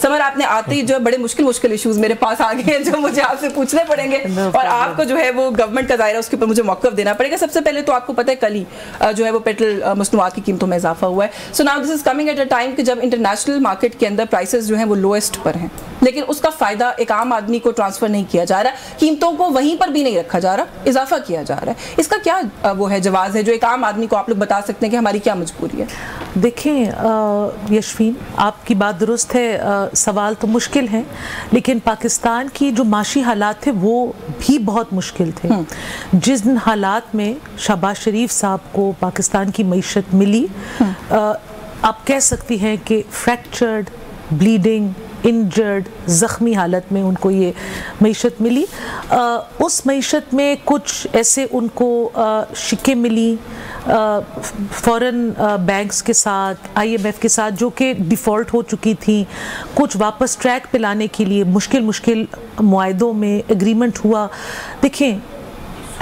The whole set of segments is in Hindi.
समर आपने आते ही जो बड़े मुश्किल इश्यूज मेरे पास आ गए हैं जो मुझे आपसे पूछने पड़ेंगे और आपको जो है वो गवर्नमेंट का दायरा उसके ऊपर मुझे मौक़िफ़ देना पड़ेगा। सबसे पहले तो आपको पता है कल ही जो है वो पेट्रोल मसनूआत की कीमतों में इजाफा हुआ है। So now this is coming at a time कि जब इंटरनेशनल मार्केट के अंदर प्राइसेस जो हैं वो लोएस्ट पर हैं, लेकिन उसका फ़ायदा एक आम आदमी को ट्रांसफ़र नहीं किया जा रहा, कीमतों को वहीं पर भी नहीं रखा जा रहा, इजाफा किया जा रहा है। इसका क्या वो है जवाज़ है जो एक आम आदमी को आप लोग बता सकते हैं कि हमारी क्या मजबूरी है? देखें यशवीन, आपकी बात दुरुस्त है, सवाल तो मुश्किल है, लेकिन पाकिस्तान की जो माशी हालात थे वो भी बहुत मुश्किल थे। जिन हालात में शहबाज शरीफ साहब को पाकिस्तान की मईशत मिली, आप कह सकती हैं कि फ्रैक्चर्ड, ब्लीडिंग, इंजर्ड, ज़ख्मी हालत में उनको ये मईशत मिली। उस मईशत में कुछ ऐसे उनको शिकें मिली फॉरेन बैंक्स के साथ, IMF के साथ, जो कि डिफ़ॉल्ट हो चुकी थी। कुछ वापस ट्रैक पे लाने के लिए मुश्किल मुआहदों में एग्रीमेंट हुआ। देखें,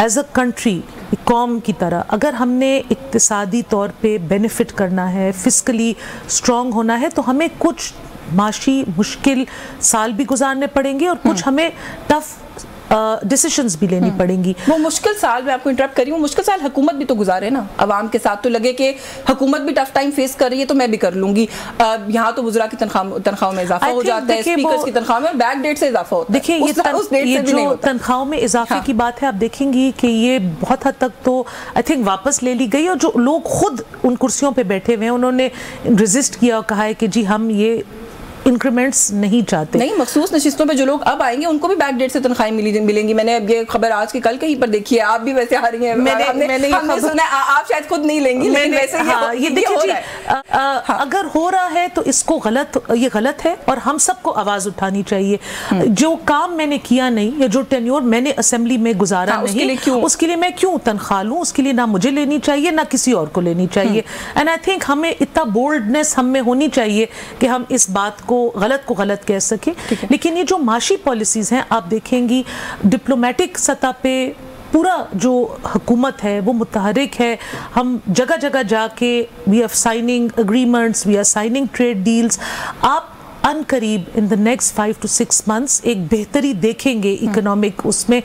एज अ कंट्री, कौम की तरह अगर हमने इक्तिसादी तौर पे बेनिफिट करना है, फिस्कली स्ट्रॉन्ग होना है, तो हमें कुछ माशी मुश्किल साल भी गुजारने पड़ेंगे और कुछ हमें टफ डिसीजंस भी लेनी पड़ेंगी। वो मुश्किल साल, मैं आपको इंटरप्ट करी हूँ, मुश्किल साल हुकूमत भी तो गुजारे ना अवाम के साथ, तो लगे कि हुकूमत भी टफ टाइम फेस कर रही है तो मैं भी कर लूंगी। यहाँ तो वज़रा की तनख्वाहों में इजाफा हो जाता है, स्पीकर्स की तनख्वाह में बैक डेट से इजाफा होता है। देखिए ये जो तनख्वाहों में इजाफे की बात है, आप देखेंगी कि ये बहुत हद तक तो आई थिंक वापस ले ली गई, और जो लोग खुद उन कुर्सियों पर बैठे हुए हैं उन्होंने रजिस्ट किया और कहा है कि जी हम ये इंक्रीमेंट्स नहीं चाहते। नहीं, मखसूस नशिस्तों पे जो लोग अब आएंगे उनको भी बैक डेट से तनख्वाहें मिलेंगी। मैंने अब ये खबर आज की कल कहीं पर देखी है, आप भी वैसे आ रही हैं। हमने सुना, आप शायद खुद नहीं लेंगी, लेकिन वैसे ये देखिए अगर हो रहा है तो इसको ये गलत है और हम सबको आवाज उठानी चाहिए। जो काम मैंने किया नहीं या जो टेन्योर मैंने असेंबली में गुजारा नहीं, उसके लिए मैं क्यों तनख्वाह लूं? उसके लिए ना मुझे लेनी चाहिए ना किसी और को लेनी चाहिए। एंड आई थिंक हमें इतना बोल्डनेस हम में होनी चाहिए कि हम इस बात को गलत कह सके। लेकिन ये जो माशी पॉलिसीज हैं, आप देखेंगी डिप्लोमेटिक सतह पे पूरा जो हुकूमत है वो मुतहरिक है। हम जगह जगह जाके we are signing agreements, we are signing trade deals. आप अनकरीब in the next 5 to 6 months एक बेहतरी देखेंगे इकोनॉमिक। उसमें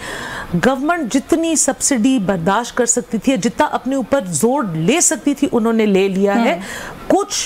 गवर्नमेंट जितनी सब्सिडी बर्दाश्त कर सकती थी, जितना अपने ऊपर जोर ले सकती थी, उन्होंने ले लिया है। कुछ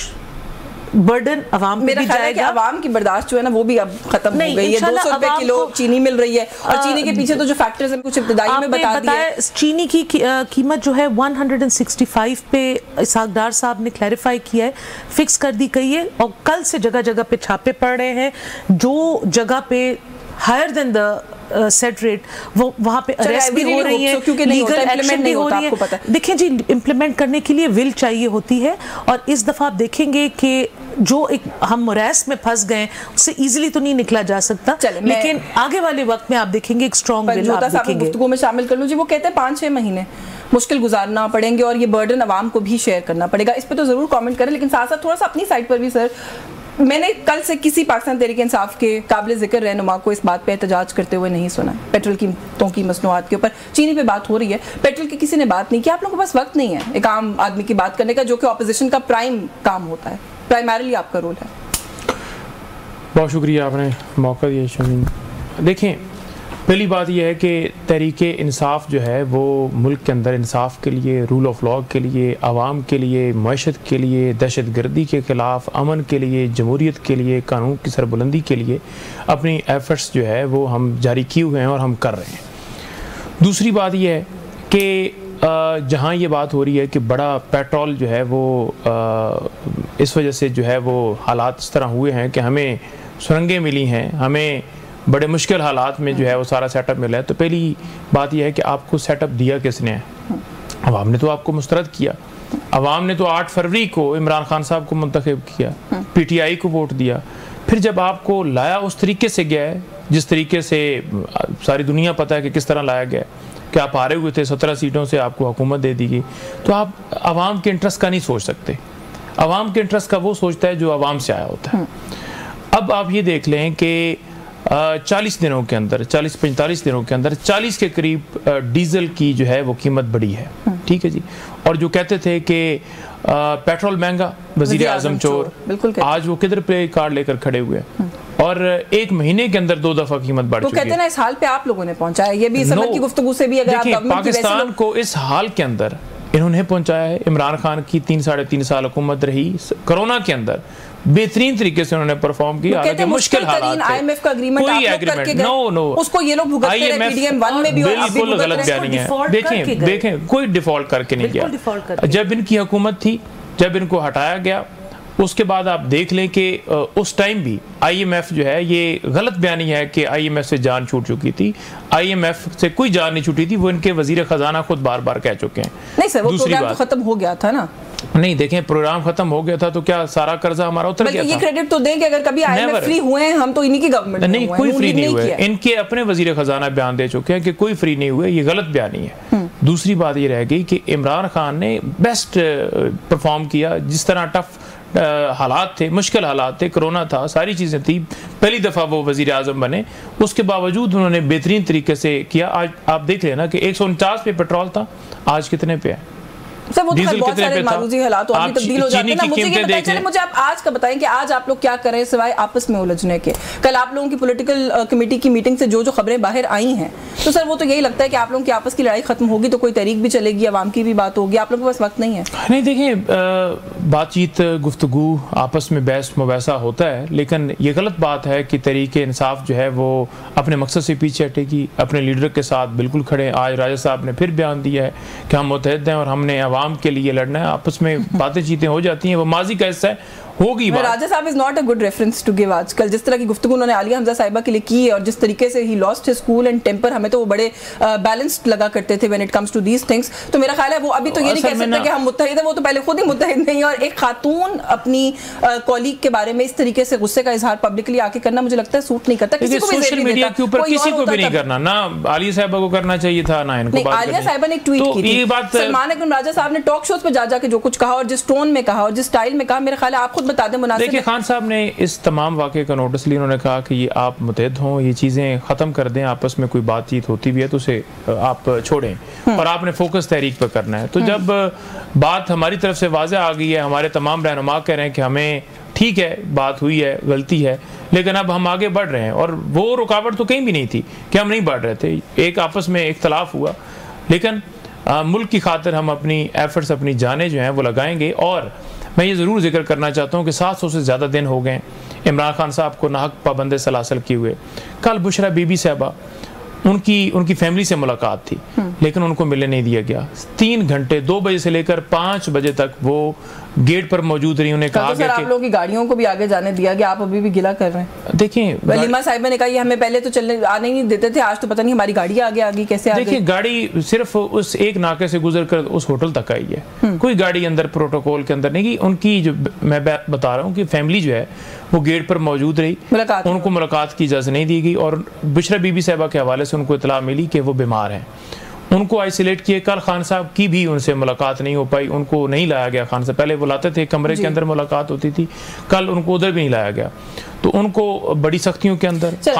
बर्डन अवाम पे भी जाएगा। अवाम की बर्दाश्त जो है ना वो भी अब खत्म हो गई है। 200 रुपए किलो चीनी मिल रही है और चीनी के पीछे तो जो फैक्टर्स हैं कुछ इब्तिदाई में बता दिए। चीनी की कीमत जो है 165 पे इसहाकडार साहब ने क्लैरिफाई किया है, फिक्स कर दी गई है। और कल से जगह जगह पे छापे पड़ रहे हैं, जो जगह पे higher than the set rate वो वहाँ पे अरेस्ट भी हो रही है, लीगल एक्शन भी हो रही है। देखिए जी, इम्प्लीमेंट करने के लिए विल चाहिए होती है, और इस दफ़ा आप देखेंगे कि जो एक हम मुरास में फंस गए उससे इजीली तो नहीं निकला जा सकता, लेकिन आगे वाले वक्त में आप देखेंगे एक स्ट्रॉन्ग विल आप देखेंगे। गुफ्तगू में शामिल कर लूँ जी, वो कहते हैं 5-6 महीने मुश्किल गुजारना पड़ेंगे और ये बर्डन अवाम को भी शेयर करना पड़ेगा। इस पर तो ज़रूर कमेंट करें, लेकिन साथ साथ थोड़ा सा अपनी साइड पर भी सर, मैंने कल से किसी पाकिस्तान तहरीक इंसाफ के काबिल ज़िक्र रहनुमा को इस बात पे एहतजाज करते हुए नहीं सुना। पेट्रोल कीमतों की मसनूआत के ऊपर, चीनी पे बात हो रही है, पेट्रोल की किसी ने बात नहीं की। आप लोगों के पास वक्त नहीं है एक आम आदमी की बात करने का, जो कि ऑपोजिशन का प्राइम काम होता है, प्राइमरीली आपका रोल है। बहुत शुक्रिया, आपने मौका दिया शमीन। देखें, पहली बात यह है कि तहरीक इंसाफ जो है वो मुल्क के अंदर इंसाफ के लिए, रूल ऑफ लॉ के लिए, आवाम के लिए, मईशत के लिए, दहशत गर्दी के ख़िलाफ़, अमन के लिए, जमहूरियत के लिए, कानून की सरबुलंदी के लिए अपनी एफ़र्ट्स जो है वो हम जारी किए हुए हैं और हम कर रहे हैं। दूसरी बात यह है कि जहाँ ये बात हो रही है कि बड़ा पेट्रोल जो है वो इस वजह से जो है वो हालात इस तरह हुए हैं कि हमें सुरंगें मिली हैं, हमें बड़े मुश्किल हालात में जो है वो सारा सेटअप मिला है। तो पहली बात यह है कि आपको सेटअप दिया किसने है? अवाम ने तो आपको मुस्तरद किया। अवाम ने तो 8 फरवरी को इमरान खान साहब को मुंतखब किया, PTI को वोट दिया। फिर जब आपको लाया उस तरीके से गया है जिस तरीके से सारी दुनिया पता है कि किस तरह लाया गया, कि आप हारे हुए थे, 17 सीटों से आपको हुकूमत दे दी गई, तो आप अवाम के इंटरेस्ट का नहीं सोच सकते। अवाम के इंटरेस्ट का वो सोचता है जो अवाम से आया होता है। अब आप ये देख लें कि 40 दिनों के अंदर, 40-45 दिनों के अंदर 40 के करीब डीजल की जो है वो कीमत बढ़ी है। ठीक है जी। और जो कहते थे कि पेट्रोल महंगा, वज़ीर आज़म चोर, आज वो किधर पे कार्ड लेकर खड़े हुए हैं। और 1 महीने के अंदर 2 दफा कीमत बढ़ चुकी है। तो कहते हैं ना इस हाल पे आप लोगों ने पहुंचाया, ये भी समझ की गुफ्तगू से भी अगर आप गवर्नमेंट की पाकिस्तान को इस हाल के अंदर इन्होंने पहुंचाया है। इमरान खान की 3-3.5 साल हुकूमत रही, कोरोना के अंदर बेहतरीन तरीके से उन्होंने परफॉर्म किया, हालांकि मुश्किल हालात थे। आईएमएफ का एग्रीमेंट कोई एग्रीमेंट नो उसको ये लोग भुगतते रहे, PDM 1 में भी बिल्कुल गलत बयानी है। देखें कोई डिफॉल्ट करके नहीं गया। जब इनकी हुकूमत थी, जब इनको हटाया गया, उसके बाद आप देख लें कि उस टाइम भी IMF जो है, ये गलत बयानी है कि IMF से जान छूट चुकी थी। IMF से कोई जान नहीं छूटी थी, वो इनके वजीर खजाना खुद बार बार कह चुके हैं। नहीं सर, वो प्रोग्राम तो खत्म हो गया था ना। नहीं देखें, प्रोग्राम खत्म हो गया था तो क्या सारा कर्जा हमारा उतर गया था? ये क्रेडिट तो दें कि अगर कभी IMF फ्री हुए हैं हम, तो इन्हीं की गवर्नमेंट नहीं, कोई फ्री नहीं हुए। इनके अपने वजीर खजाना बयान दे चुके हैं कि कोई फ्री नहीं हुए, ये गलत बयानी है। दूसरी बात ये रह गई कि इमरान खान ने बेस्ट परफॉर्म किया। जिस तरह टफ हालात थे, मुश्किल हालात थे, कोरोना था, सारी चीज़ें थी, पहली दफ़ा वो वज़ीर आज़म बने, उसके बावजूद उन्होंने बेहतरीन तरीके से किया। आज आप देख लेना कि 149 पे पेट्रोल था, आज कितने पे है? सर वो तो बहुत सारे मारूजी हालात और अभी तब्दील हो जाते हैं ना। मुझे ये बताइए, चलिए मुझे आप आज का बताएं कि आज आप लोग क्या कर रहे हैं सिवाय आपस में उलझने के। कल आप लोगों की पॉलिटिकल कमेटी की मीटिंग से जो खबरें बाहर आई हैं, तो सर वो तो यही लगता है कि आप लोगों की आपस की लड़ाई खत्म होगी तो कोई तहरीक भी चलेगी, अवाम की भी बात होगी, आप लोगों के पास वक्त नहीं है। नहीं देखें, बातचीत, गुफ्तगू, आपस में बहस मुबासा होता है, लेकिन ये गलत बात है कि तरीके इंसाफ जो है वो अपने मकसद से पीछे हटेगी, अपने लीडर के साथ बिल्कुल खड़े। आज राजा साहब ने फिर बयान दिया है कि हम मुतहद हैं और हमने अवाम के लिए लड़ना है। आपस में बातें चीतें हो जाती हैं, वो माजी का हिस्सा है, होगी बात। Raja Sahab is not a good reference to give. आजकल जिस तरह की गुफ्तगू उन्होंने आलिया हमजा साहिबा के लिए की है और जिस तरीके से ही lost his cool and temper, हमें तो वो बड़े बैलेंस्ड लगा करते थे when it comes to these things. तो मेरा ख्याल है वो अभी तो ये नहीं कह सकते कि हम मुत्तहिद हैं, वो तो पहले खुद ही मुत्तहिद नहीं है। और एक खातून अपनी कॉलीग के बारे में इस तरीके से गुस्से का इजहार पब्लिकली आके करना मुझे लगता है सूट नहीं करता। किसी को भी सोशल मीडिया के ऊपर किसी को भी नहीं करना, ना आलिया साहिबा को करना चाहिए था, ना इनको। आलिया साहिबा ने एक ट्वीट की थी, सलमान अकरम राजा साहब ने टॉक शोज पे जा के जो कुछ कहा और जिस टोन में कहा और जिस स्टाइल में कहा, मेरा ख्याल है आप खुद बता दें मुनासिब। खान साहब ने इस तमाम वाक़े का नोटिस लिया। उन्होंने कहा कि ये आप मुतहद हों, ये चीज़ें ख़त्म कर दें, आपस में कोई बातचीत होती भी है तो उसे आप छोड़ें और आपने फोकस तहरीक पर करना है। तो जब बात हमारी तरफ से वाज़ेह आ गई है, हमारे तमाम रहनुमा कह रहे हैं कि हमें ठीक है, बात हुई है, गलती है, लेकिन अब हम आगे बढ़ रहे हैं, और वो रुकावट तो कहीं भी नहीं थी कि हम नहीं बढ़ रहे थे। एक आपस में इख्तलाफ हुआ, लेकिन मुल्क की खातिर हम अपनी एफर्ट्स, अपनी जानें जो हैं वो लगाएंगे। और मैं ये ज़रूर जिक्र करना चाहता हूँ कि 700 से ज़्यादा दिन हो गए इमरान खान साहब को नाहक पाबंद सलासल किए हुए। कल बुशरा बीबी साहबा, उनकी फैमिली से मुलाकात थी, लेकिन उनको मिलने नहीं दिया गया। 3 घंटे 2 बजे से लेकर 5 बजे तक वो गेट पर मौजूद रही। उन्हें कहा गया कि आप लोगों की गाड़ियों को भी आगे जाने दिया गया, आप अभी भी गिला कर रहे हैं। देखिए, वलीमा साहिबा ने कहा हमें पहले तो चलने आने नहीं देते थे, आज तो पता नहीं हमारी गाड़ी आगे आ गई, कैसे आ गई। देखिए, गाड़ी सिर्फ उस एक नाके से गुजर कर उस होटल तक आई है, कोई गाड़ी अंदर प्रोटोकॉल के अंदर नहीं गई। उनकी जो मैं बता रहा हूँ कि फैमिली जो है वो गेट पर मौजूद रही, उनको मुलाकात की इजाज़त नहीं दी गई। और बुशरा बीबी साहिबा के हवाले से उनको इतला मिली कि वो बीमार हैं, उनको आइसोलेट किए। कल खान साहब की भी उनसे मुलाकात नहीं हो पाई, उनको नहीं लाया गया। खान साहब पहले बुलाते थे, कमरे के अंदर मुलाकात होती थी, कल उनको उधर भी नहीं लाया गया। तो उनको बड़ी सख्तियों के अंदर